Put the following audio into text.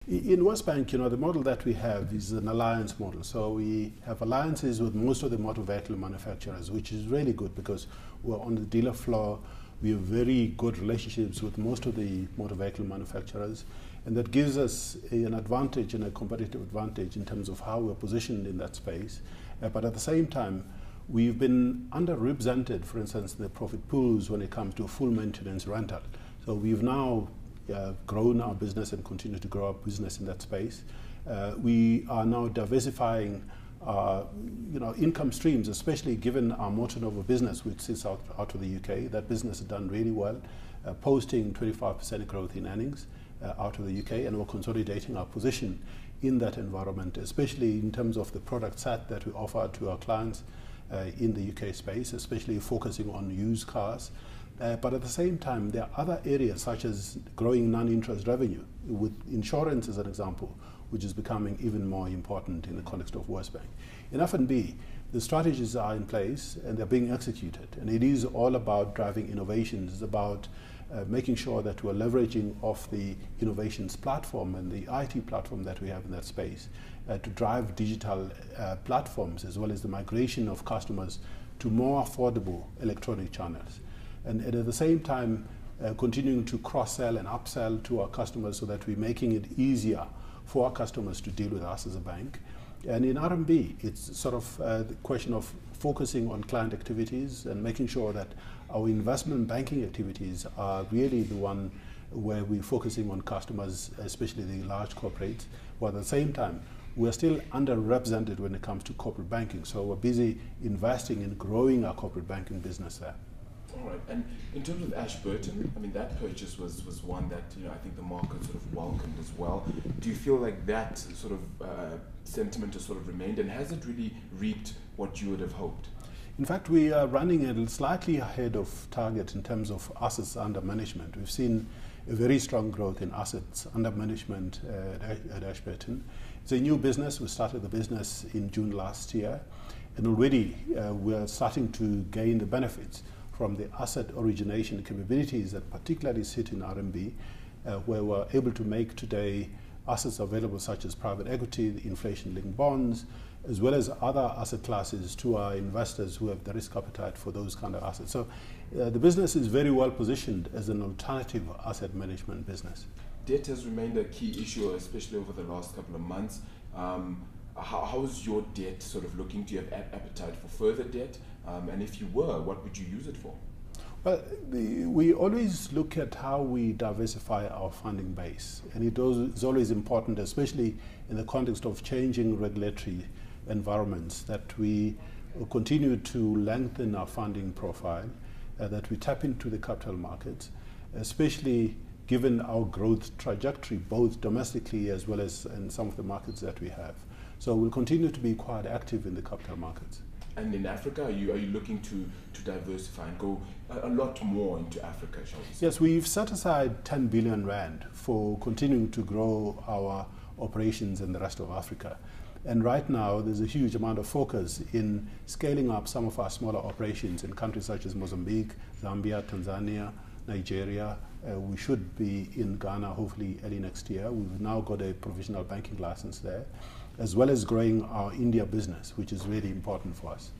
In WesBank, the model that we have is an alliance model. So we have alliances with most of the motor vehicle manufacturers, which is really good because we're on the dealer floor. We have very good relationships with most of the motor vehicle manufacturers, and that gives us an advantage and a competitive advantage in terms of how we're positioned in that space. But at the same time, we've been underrepresented, for instance, in the profit pools when it comes to full maintenance rental. So we've now grown our business and continue to grow our business in that space. We are now diversifying income streams, especially given our motor Nova business, which sits out of the UK. That business has done really well, posting 25% growth in earnings out of the UK, and we're consolidating our position in that environment, especially in terms of the product set that we offer to our clients in the UK space, especially focusing on used cars. But at the same time, there are other areas such as growing non-interest revenue, with insurance as an example, which is becoming even more important in the context of WesBank. In F&B, the strategies are in place and they're being executed. And it is all about driving innovations. It's about making sure that we're leveraging off the innovations platform and the IT platform that we have in that space to drive digital platforms, as well as the migration of customers to more affordable electronic channels. And at the same time, continuing to cross-sell and upsell to our customers so that we're making it easier for our customers to deal with us as a bank. And in RMB, it's sort of the question of focusing on client activities and making sure that our investment banking activities are really the one where we're focusing on customers, especially the large corporates, while at the same time, we're still underrepresented when it comes to corporate banking. So we're busy investing in growing our corporate banking business there. All right, and in terms of Ashburton, I mean, that purchase was one that I think the market sort of welcomed as well. Do you feel like that sort of sentiment has sort of remained, and has it really reaped what you would have hoped? In fact, we are running a slightly ahead of target in terms of assets under management. We've seen a very strong growth in assets under management at Ashburton. It's a new business. We started the business in June last year, and already we're starting to gain the benefits from the asset origination capabilities that particularly sit in RMB, where we're able to make today assets available such as private equity, the inflation-linked bonds, as well as other asset classes to our investors who have the risk appetite for those kind of assets. So the business is very well positioned as an alternative asset management business. Debt has remained a key issue, especially over the last couple of months. How is your debt sort of looking? Do you have appetite for further debt? And if you were, what would you use it for? Well, we always look at how we diversify our funding base. And it is always important, especially in the context of changing regulatory environments, that we continue to lengthen our funding profile, that we tap into the capital markets, especially given our growth trajectory, both domestically as well as in some of the markets that we have. So we'll continue to be quite active in the capital markets. And in Africa, are you looking to diversify and go a lot more into Africa, shall we say? Yes, we've set aside 10 billion rand for continuing to grow our operations in the rest of Africa. And right now, there's a huge amount of focus in scaling up some of our smaller operations in countries such as Mozambique, Zambia, Tanzania, Nigeria. We should be in Ghana hopefully early next year. We've now got a provisional banking license there, as well as growing our India business, which is really important for us.